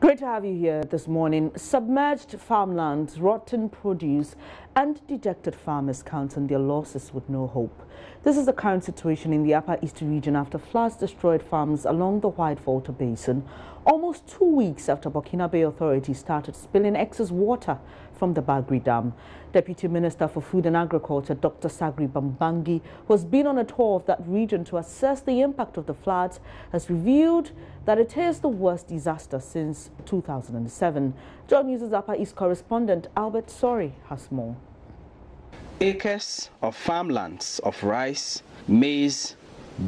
Great to have you here this morning. Submerged farmlands, rotten produce and dejected farmers counting their losses with no hope. This is the current situation in the Upper East region after floods destroyed farms along the Whitewater Basin, almost 2 weeks after Burkina Bay authorities started spilling excess water from the Bagre Dam. Deputy Minister for Food and Agriculture, Dr. Sagri Bambangi, who has been on a tour of that region to assess the impact of the floods, has revealed that it is the worst disaster since 2007. JoyNews' Upper East correspondent Albert Sori has more. Acres of farmlands of rice, maize,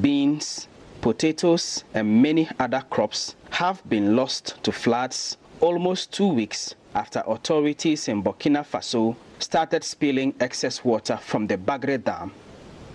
beans, potatoes and many other crops have been lost to floods almost 2 weeks after authorities in Burkina Faso started spilling excess water from the Bagre Dam.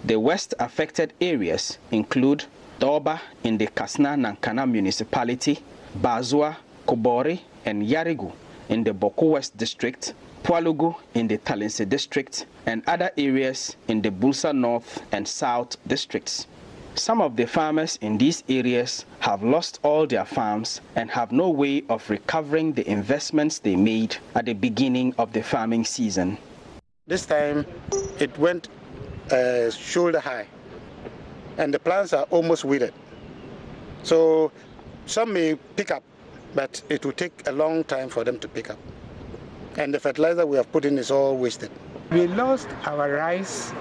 The worst affected areas include Doba in the Kasna-Nankana municipality, Bazua, Kobori and Yarigu in the Boko West district, Poalugu in the Talense district, and other areas in the Bulsa North and South districts. Some of the farmers in these areas have lost all their farms and have no way of recovering the investments they made at the beginning of the farming season. This time it went shoulder high and the plants are almost withered. So some may pick up, but it will take a long time for them to pick up. And the fertilizer we have put in is all wasted. We lost our rice,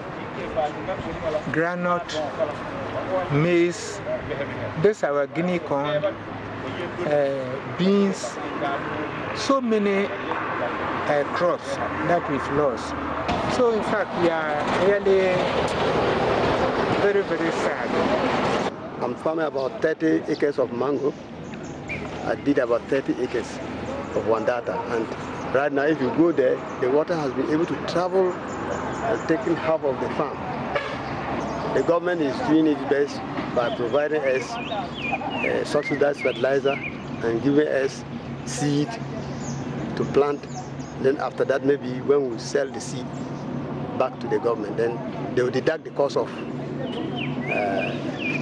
granite, maize, this our guinea corn, beans, so many crops that we've lost. So in fact we are really very, very sad. I'm farming about 30 acres of mango. I did about 30 acres of Wandata, and right now if you go there, the water has been able to travel and taking half of the farm. The government is doing its best by providing us subsidized fertilizer and giving us seed to plant. Then after that, maybe when we sell the seed back to the government, then they will deduct the cost of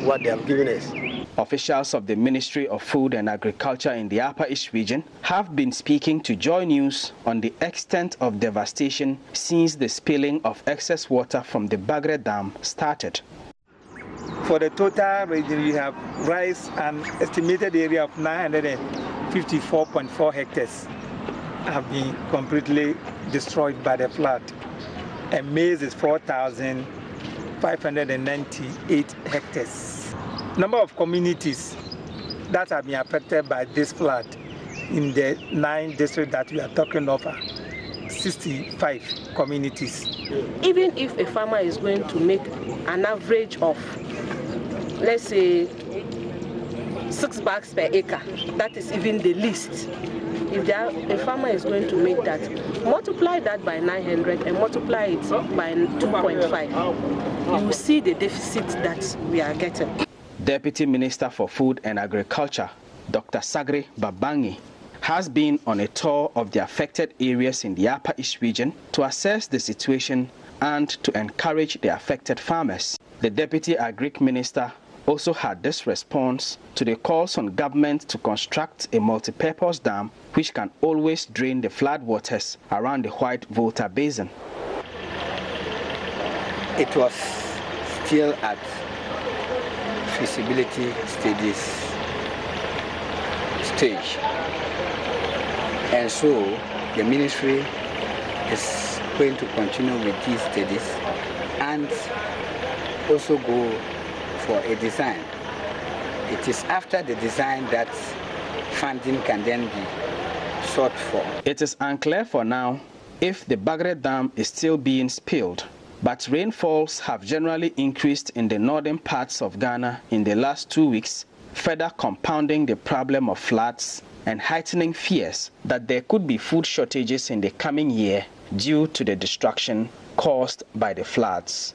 what they have given us. Officials of the Ministry of Food and Agriculture in the Upper East region have been speaking to JoyNews on the extent of devastation since the spilling of excess water from the Bagre Dam started. For the total region, we have rice, an estimated area of 954.4 hectares have been completely destroyed by the flood. And maize is 4,598 hectares. Number of communities that have been affected by this flood in the 9 districts that we are talking of, 65 communities. Even if a farmer is going to make an average of, let's say, 6 bags per acre, that is even the least. If a farmer is going to make that, multiply that by 900 and multiply it by 2.5, you will see the deficit that we are getting. Deputy Minister for Food and Agriculture, Dr. Sagri Bambangi, has been on a tour of the affected areas in the Upper East region to assess the situation and to encourage the affected farmers. The Deputy Agric Minister also had this response to the calls on government to construct a multi-purpose dam which can always drain the floodwaters around the Whitewater Basin. It was still at feasibility studies stage, and so the ministry is going to continue with these studies and also go for a design. It is after the design that funding can then be sought for. It is unclear for now if the Bagre Dam is still being spilled, but rainfalls have generally increased in the northern parts of Ghana in the last 2 weeks, further compounding the problem of floods and heightening fears that there could be food shortages in the coming year due to the destruction caused by the floods.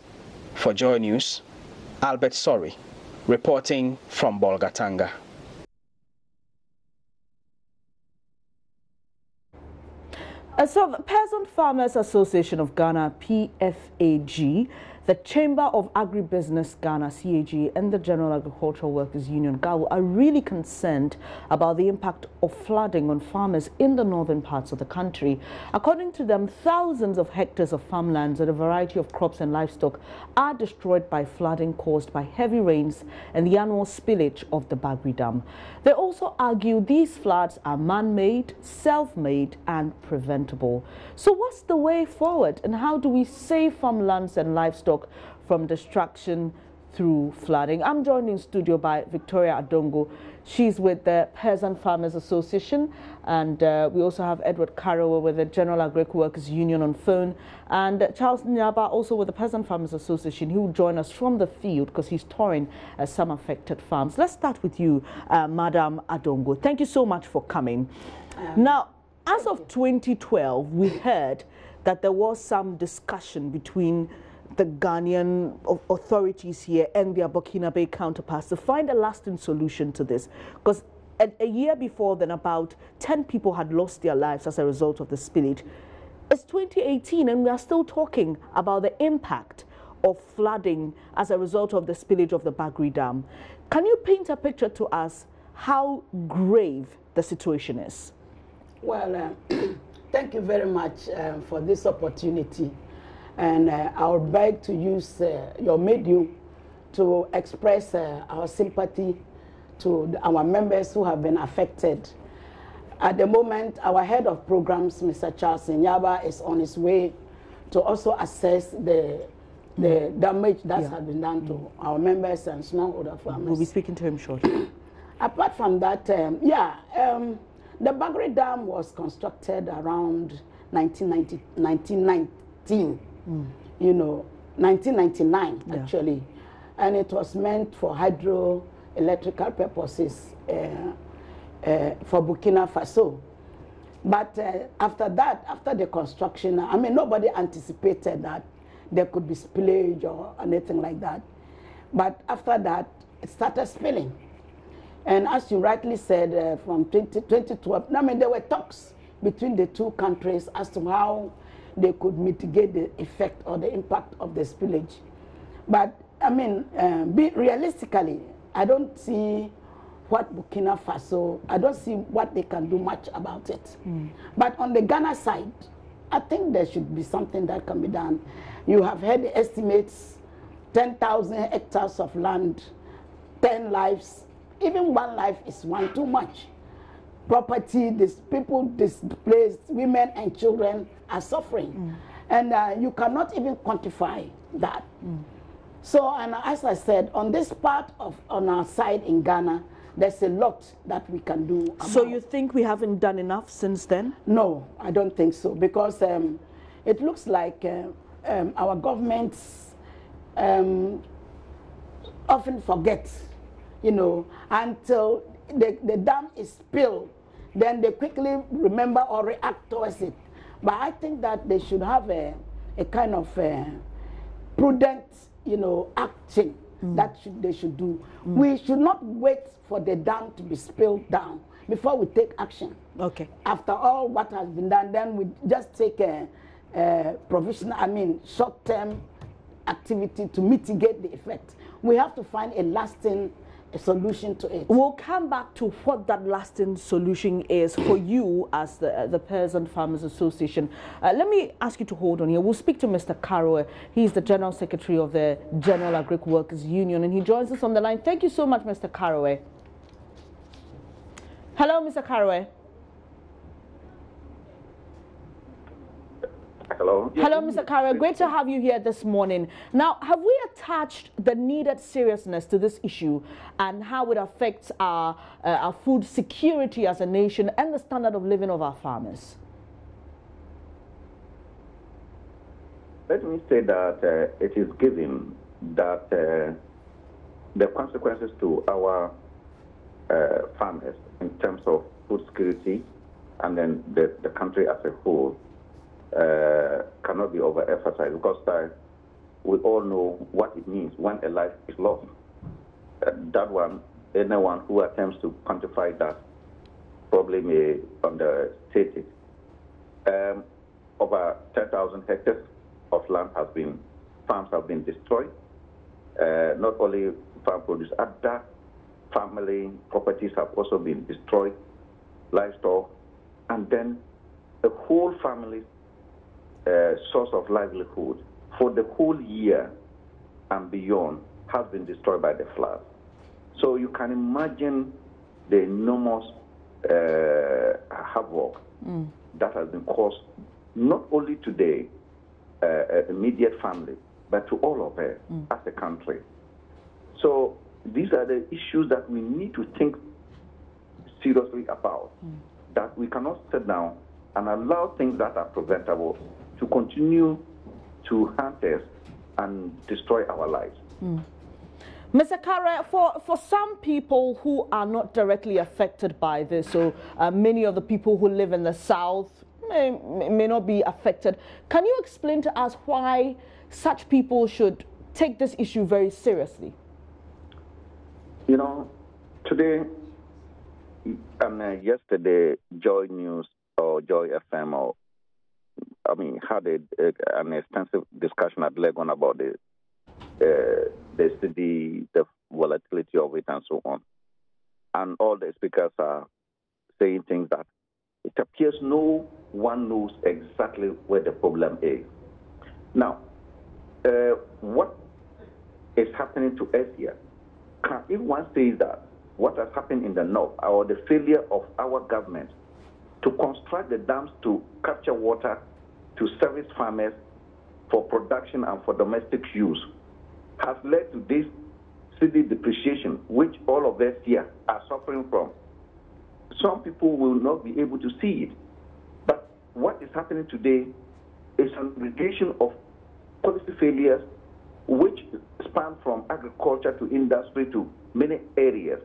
For JoyNews, Albert Sori, reporting from Bolgatanga. So the Peasant Farmers Association of Ghana, PFAG, The Chamber of Agribusiness Ghana, CAG, and the General Agricultural Workers Union, GAW, are really concerned about the impact of flooding on farmers in the northern parts of the country. According to them, thousands of hectares of farmlands and a variety of crops and livestock are destroyed by flooding caused by heavy rains and the annual spillage of the Bagre Dam. They also argue these floods are man-made, self-made, and preventable. So what's the way forward, and how do we save farmlands and livestock from destruction through flooding? I'm joined in studio by Victoria Adongo. She's with the Peasant Farmers Association, and we also have Edward Karowe with the General Agricultural Workers Union on phone, and Charles Nyaba also with the Peasant Farmers Association. He will join us from the field because he's touring some affected farms. Let's start with you, Madam Adongo. Thank you so much for coming. Now, as of 2012, we heard that there was some discussion between the Ghanaian authorities here and their Burkinabe counterparts to find a lasting solution to this. Because a year before then, about 10 people had lost their lives as a result of the spillage. It's 2018 and we are still talking about the impact of flooding as a result of the spillage of the Bagre Dam. Can you paint a picture to us how grave the situation is? Well, thank you very much for this opportunity. And I'll beg to use your medium to express our sympathy to our members who have been affected. At the moment, our head of programs, Mr. Charles Nyaba, is on his way to also assess the damage that has been done to our members and smallholder farmers. We'll be speaking to him shortly. Apart from that, the Bagre Dam was constructed around 1919. You know, 1999 actually, and it was meant for hydroelectrical purposes for Burkina Faso. But after that, after the construction, I mean, nobody anticipated that there could be spillage or anything like that. But after that, it started spilling. And as you rightly said, from 2012, I mean, there were talks between the two countries as to how they could mitigate the effect or the impact of the spillage. But, I mean, realistically, I don't see what Burkina Faso, I don't see what they can do much about it. But on the Ghana side, I think there should be something that can be done. You have heard the estimates, 10,000 hectares of land, 10 lives. Even one life is one too much. Property, people displaced, women and children are suffering. And you cannot even quantify that. So, and as I said, on this part on our side in Ghana, there's a lot that we can do about. So you think we haven't done enough since then? No, I don't think so, because it looks like our governments often forget, you know, until the dam is spilled, then they quickly remember or react towards it. But I think that they should have a kind of prudent, you know, action that they should do. We should not wait for the dam to be spilled down before we take action. Okay. After all what has been done, then we just take a provisional, I mean, short-term activity to mitigate the effect. We have to find a lasting solution to it. We'll come back to what that lasting solution is for you as the Peasant Farmers Association. Let me ask you to hold on here. We'll speak to Mr. Karowe. He's the General Secretary of the General Agricultural Workers Union, and he joins us on the line. Thank you so much, Mr. Karowe. Hello, Mr. Karowe. Hello. Hello, Mr. Karowe. Great to have you here this morning. Now, have we attached the needed seriousness to this issue and how it affects our food security as a nation and the standard of living of our farmers? Let me say that it is given that the consequences to our farmers in terms of food security and then the country as a whole cannot be overemphasized, because we all know what it means when a life is lost. That one, anyone who attempts to quantify that probably may understate it. Over 10,000 hectares of land has been farms have been destroyed. Not only farm produce, other family properties have also been destroyed, livestock, and then the whole family source of livelihood for the whole year and beyond has been destroyed by the flood. So you can imagine the enormous havoc that has been caused not only to the immediate family, but to all of us as a country. So these are the issues that we need to think seriously about, that we cannot sit down and allow things that are preventable to continue to haunt us and destroy our lives. Mr. Kare, for some people who are not directly affected by this, so many of the people who live in the south may not be affected, can you explain to us why such people should take this issue very seriously? You know, today and yesterday, JoyNews or Joy FM, had an extensive discussion at Legon about the volatility of it and so on. And all the speakers are saying things that it appears no one knows exactly where the problem is. Now, what is happening to us here? If one says that what has happened in the north, or the failure of our government to construct the dams to capture water to service farmers for production and for domestic use, has led to this city depreciation, which all of us here are suffering from. Some people will not be able to see it. But what is happening today is an indication of policy failures which span from agriculture to industry to many areas.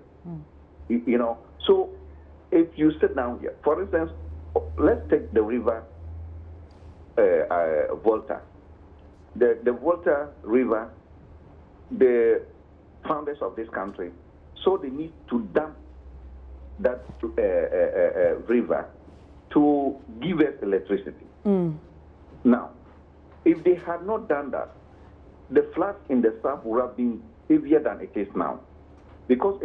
You know, so if you sit down here, for instance, let's take the river Volta. The Volta River, the founders of this country saw the need to dam that river to give us electricity. Now, if they had not done that, the floods in the south would have been heavier than it is now, because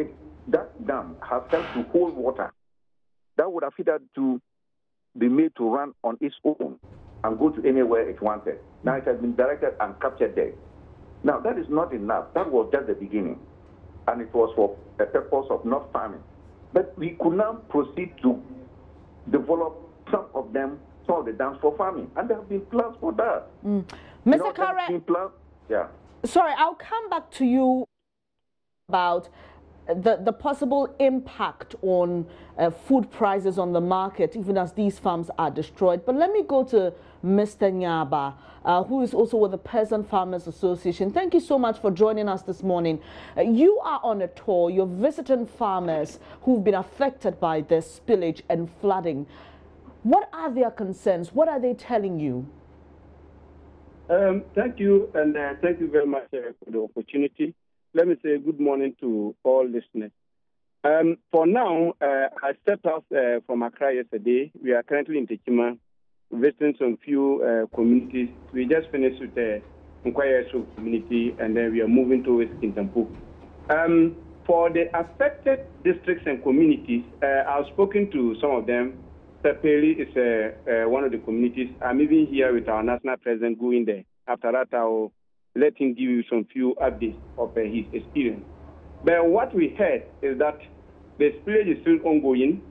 that dam has helped to hold water that would have had to be made to run on its own and go to anywhere it wanted. Now it has been directed and captured there. Now that is not enough. That was just the beginning, and it was for a purpose of not farming. But we could now proceed to develop some of the dams for farming, and there have been plans for that. Mr. Kare, yeah. Sorry, I'll come back to you about the possible impact on food prices on the market, even as these farms are destroyed. But let me go to Mr. Nyaba, who is also with the Peasant Farmers Association. Thank you so much for joining us this morning. You are on a tour. You're visiting farmers who've been affected by this spillage and flooding. What are their concerns? What are they telling you? Thank you, and thank you very much for the opportunity. Let me say good morning to all listeners. For now, I stepped out from Accra yesterday. We are currently in Tekima, visiting some few communities. We just finished with the Nkwayesu community, and then we are moving towards Kintampo. For the affected districts and communities, I've spoken to some of them. Sepeli is one of the communities. I'm even here with our national president going there. After that, I'll let him give you some few updates of his experience. But what we heard is that the spillage is still ongoing.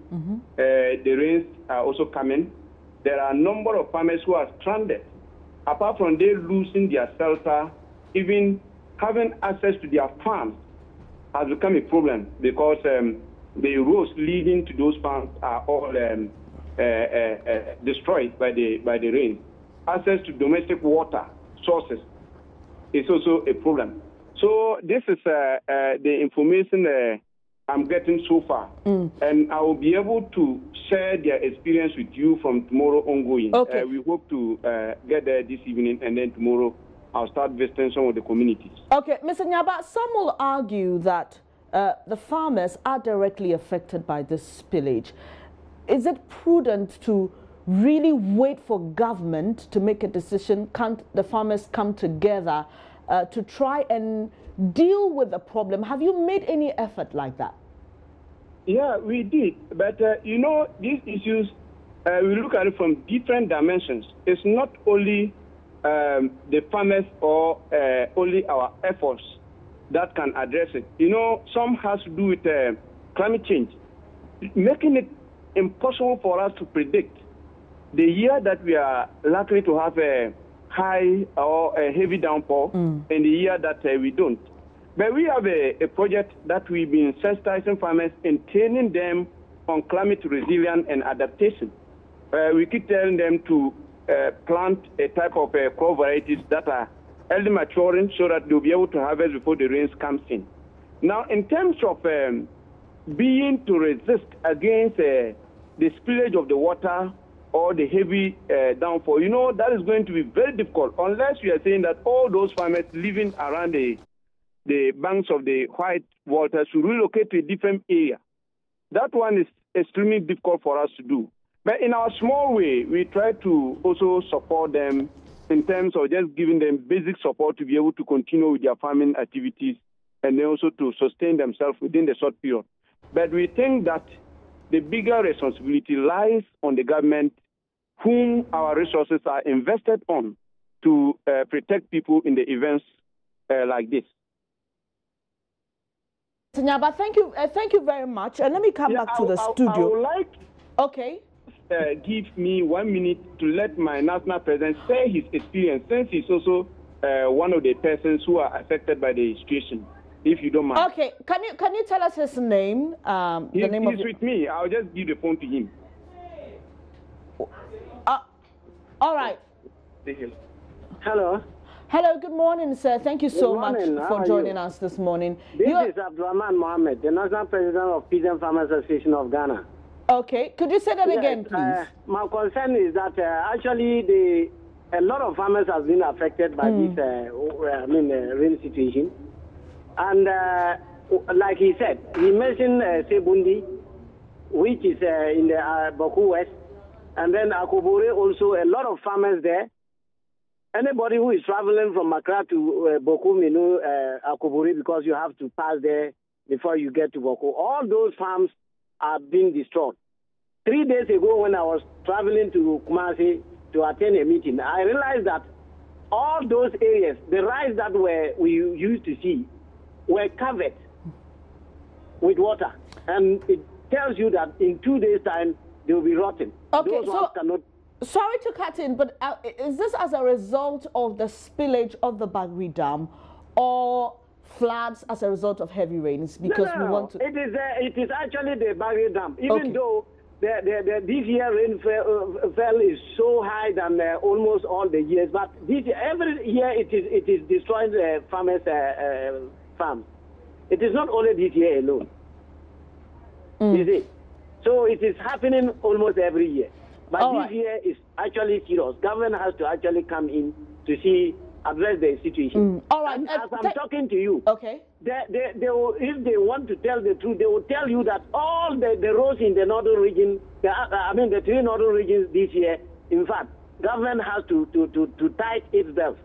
The rains are also coming. There are a number of farmers who are stranded. Apart from they losing their shelter, even having access to their farms has become a problem, because the roads leading to those farms are all destroyed by the rain. Access to domestic water sources is also a problem. So this is the information I'm getting so far, and I will be able to share their experience with you from tomorrow ongoing. Okay. We hope to get there this evening, and then tomorrow I'll start visiting some of the communities. Okay, Mr. Nyaba, some will argue that the farmers are directly affected by this spillage. Is it prudent to really wait for government to make a decision? Can't the farmers come together to try and deal with the problem? Have you made any effort like that? Yeah, we did. But, you know, these issues, we look at it from different dimensions. It's not only the farmers or only our efforts that can address it. You know, some has to do with climate change, making it impossible for us to predict the year that we are likely to have a high or a heavy downpour and the year that we don't. But we have a project that we've been sensitizing farmers and training them on climate resilience and adaptation. We keep telling them to plant a type of crop varieties that are early maturing so that they'll be able to harvest before the rains comes in. Now, in terms of being to resist against the spillage of the water or the heavy downfall, you know, that is going to be very difficult unless we are saying that all those farmers living around the banks of the white water should relocate to a different area. That one is extremely difficult for us to do. But in our small way, we try to also support them in terms of just giving them basic support to be able to continue with their farming activities and then also to sustain themselves within the short period. But we think that the bigger responsibility lies on the government, whom our resources are invested on to protect people in the events like this. Nyaba, thank you very much. And let me come back to the studio. I would like okay. Give me 1 minute to let my national president share his experience, since he's also one of the persons who are affected by the situation, if you don't mind. Okay, can you tell us his name? He's with me. I'll just give the phone to him. All right. Hello. Hello, good morning, sir. Thank you so much for joining us this morning. This is Abdurrahman Mohammed, the National President of Peasant Farmers Association of Ghana. Okay, could you say that again, please? My concern is that actually a lot of farmers have been affected by this rain situation. And like he said, he mentioned Sebundi, which is in the Boku West, and then Akobore also, a lot of farmers there. Anybody who is traveling from Accra to Boku may know Akobore, because you have to pass there before you get to Boku. All those farms are being destroyed. 3 days ago, when I was traveling to Kumasi to attend a meeting, I realized that all those areas, the rice that we used to see, were covered with water. And it tells you that in 2 days' time, they will be rotten. Okay, those ones cannot. Sorry to cut in, but is this as a result of the spillage of the Bagre Dam or floods as a result of heavy rains? Because no. we want to. It is actually the Bagre Dam. Even though this year rainfall is so high than almost all the years, but every year it is destroying the farmers' farms. It is not only this year alone. You see? So it is happening almost every year. But this year is actually serious. Government has to actually come in to address the situation. All right. And as I'm talking to you, they will, if they want to tell the truth, they will tell you that all the roads in the northern region, the 3 northern regions this year, in fact, government has to tighten its belts.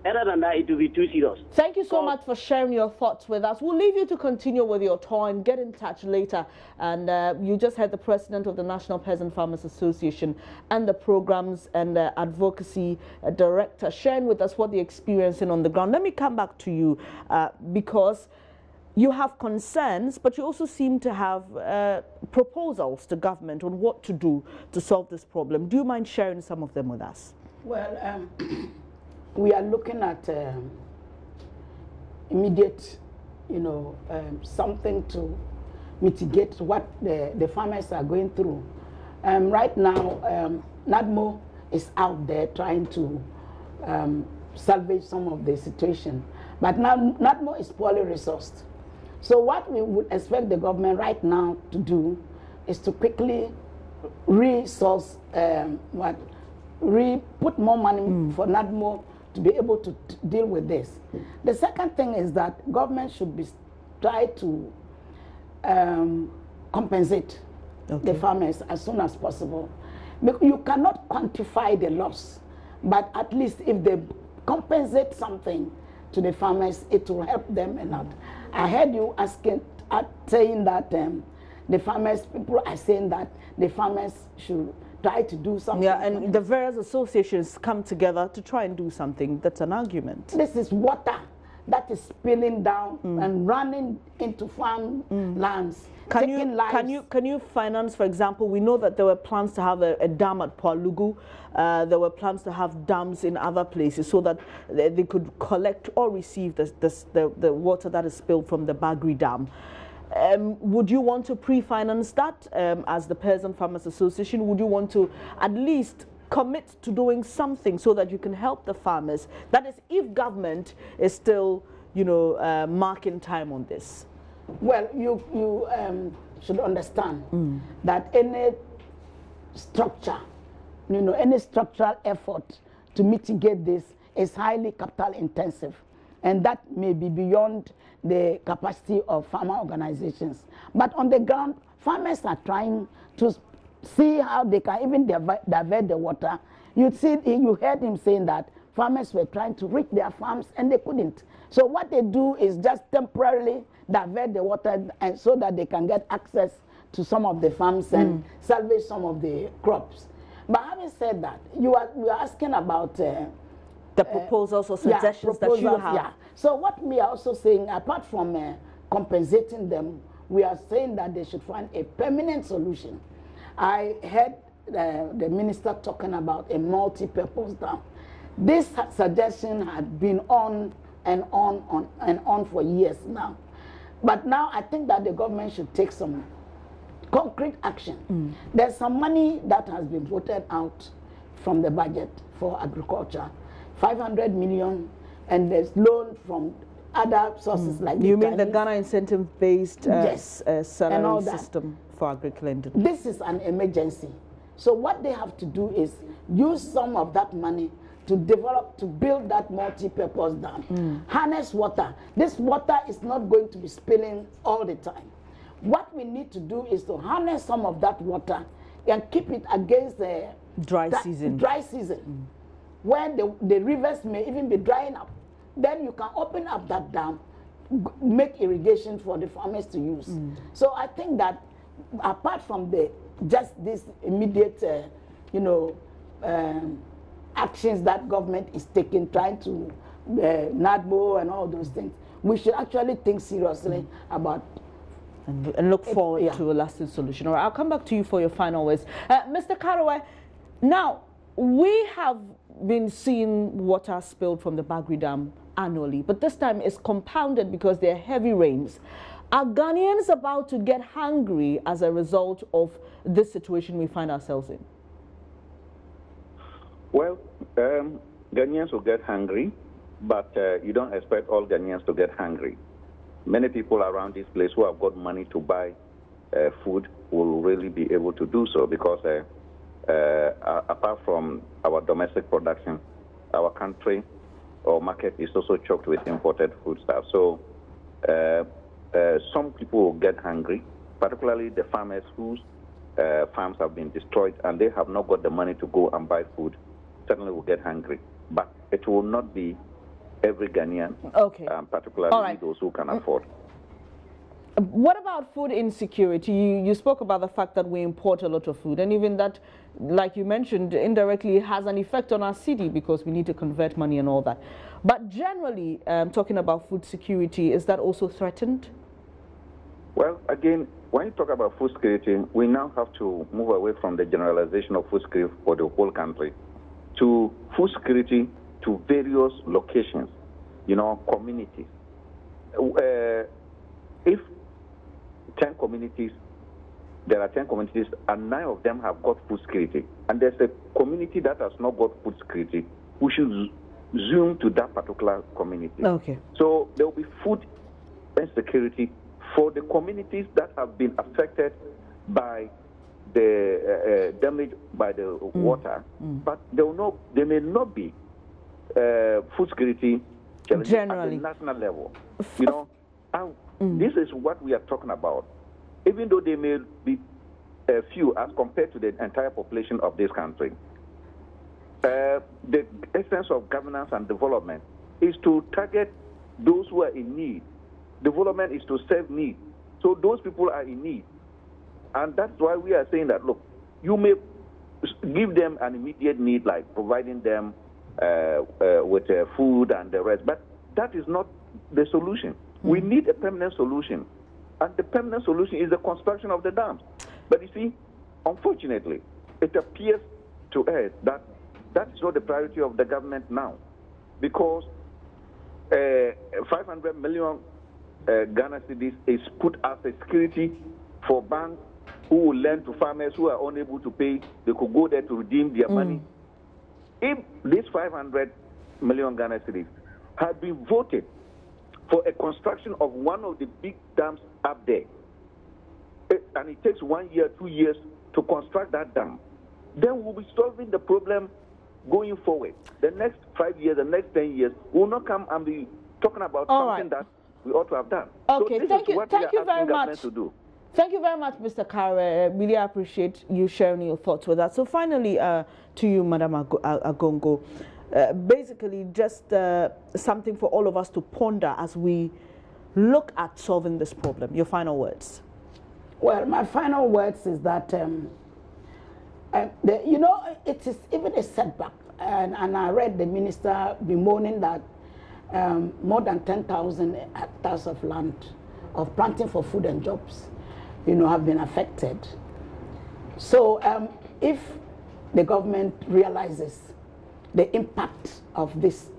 Other than that, it will be too serious. Thank you so much for sharing your thoughts with us. We'll leave you to continue with your tour and get in touch later. And you just had the president of the National Peasant Farmers Association and the programs and advocacy director sharing with us what they're experiencing on the ground. Let me come back to you because you have concerns, but you also seem to have proposals to government on what to do to solve this problem. Do you mind sharing some of them with us? Well, we are looking at immediate, something to mitigate what the farmers are going through. Right now, NADMO is out there trying to salvage some of the situation, but now NADMO is poorly resourced. So what we would expect the government right now to do is to quickly resource, put more money for NADMO to be able to deal with this. The second thing is that government should try to compensate the farmers as soon as possible. You cannot quantify the loss, but at least if they compensate something to the farmers, it will help them a lot. I heard you saying that the farmers, people are saying that the farmers should try to do something. Yeah, and the various associations come together to try and do something. That's an argument. This is water that is spilling down and running into farm lands. Can you finance, for example, we know that there were plans to have a dam at Palugu. There were plans to have dams in other places so that they could collect or receive the water that is spilled from the Bagre Dam. Would you want to pre-finance that as the Peasant Farmers Association? Would you want to at least commit to doing something so that you can help the farmers? That is, if government is still, you know, marking time on this. Well, you should understand that any structure, you know, any structural effort to mitigate this is highly capital intensive, and that may be beyond the capacity of farmer organizations. But on the ground, farmers are trying to see how they can even divert the water. You heard him saying that farmers were trying to reach their farms and they couldn't. So what they do is just temporarily divert the water and so that they can get access to some of the farms and salvage some of the crops. But having said that, you are asking about the proposals or suggestions that you have. Yeah. So what we are also saying, apart from compensating them, we are saying that they should find a permanent solution. I heard the minister talking about a multi-purpose dam. This suggestion had been on and on for years now. But now I think that the government should take some concrete action. There's some money that has been voted out from the budget for agriculture, 500 million, and there's loan from other sources like you mean the Ghana incentive-based salary system for agriculture? This is an emergency. So what they have to do is use some of that money to build that multi-purpose dam. Harness water. This water is not going to be spilling all the time. What we need to do is to harness some of that water and keep it against the dry season, where the rivers may even be drying up. Then you can open up that dam, make irrigation for the farmers to use. So I think that apart from just this immediate, actions that government is taking, trying to NADMO and all those things, we should actually think seriously about and look forward to a lasting solution. All right, I'll come back to you for your final words. Mr. Karaway, now we have been seeing water spilled from the Bagre Dam annually, but this time it's compounded because there are heavy rains. Are Ghanaians about to get hungry as a result of this situation we find ourselves in? Well, Ghanaians will get hungry, but you don't expect all Ghanaians to get hungry. Many people around this place who have got money to buy food will really be able to do so because apart from our domestic production, our country or market is also choked with imported foodstuffs. So some people will get hungry, particularly the farmers whose farms have been destroyed and they have not got the money to go and buy food. Certainly will get hungry, but it will not be every Ghanaian, particularly those who can afford. What about food insecurity? You spoke about the fact that we import a lot of food, and even that, like you mentioned, indirectly has an effect on our city because we need to convert money and all that. But generally, talking about food security, is that also threatened? Well, again, when you talk about food security, we now have to move away from the generalization of food security for the whole country to food security to various locations, communities. If 10 communities, there are 10 communities and 9 of them have got food security, and there's a community that has not got food security, we should zoom to that particular community. Okay. So there will be food insecurity for the communities that have been affected by the damage by the water, but there may not be food security challenges at the national level. And this is what we are talking about. Even though they may be few as compared to the entire population of this country. The essence of governance and development is to target those who are in need. Development is to serve need. So those people are in need. And that's why we are saying that, look, you may give them an immediate need like providing them with food and the rest, but that is not the solution. We need a permanent solution. And the permanent solution is the construction of the dams. But you see, unfortunately, it appears to us that that is not the priority of the government now, because 500 million Ghana cedis is put as a security for banks who will lend to farmers who are unable to pay. They could go there to redeem their money. If this 500 million Ghana cedis had been voted for a construction of one of the big dams up there, and it takes 1 year, 2 years to construct that dam, then we'll be solving the problem going forward. The next 5 years, the next 10 years, we'll not come and be talking about something that we ought to have done. Okay, so thank you very much. To do. Thank you very much, Mr. Kare. Really appreciate you sharing your thoughts with us. So finally, to you, Madam Agongo, basically just something for all of us to ponder as we look at solving this problem. Your final words. Well, my final words is that, you know, it is even a setback. And I read the minister bemoaning that more than 10,000 hectares of land of planting for food and jobs, you know, have been affected. So if the government realizes the impact of this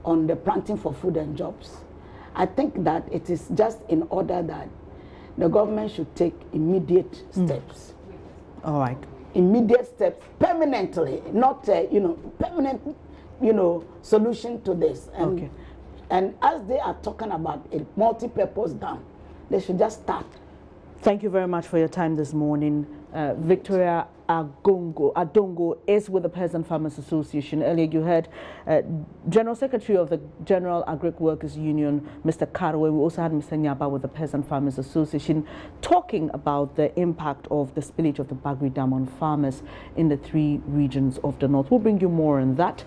on the planting for food and jobs, I think that it is just in order that the government should take immediate steps. All right. Immediate steps, permanently, not you know, permanent, you know, solution to this. And, okay. And as they are talking about a multi-purpose dam, they should just start. Thank you very much for your time this morning. Victoria Adongo is with the Peasant Farmers Association. Earlier you heard General Secretary of the General Agric Workers Union, Mr. Karwe. We also had Mr. Nyaba with the Peasant Farmers Association talking about the impact of the spillage of the Bagre Dam on farmers in the 3 regions of the north. We'll bring you more on that.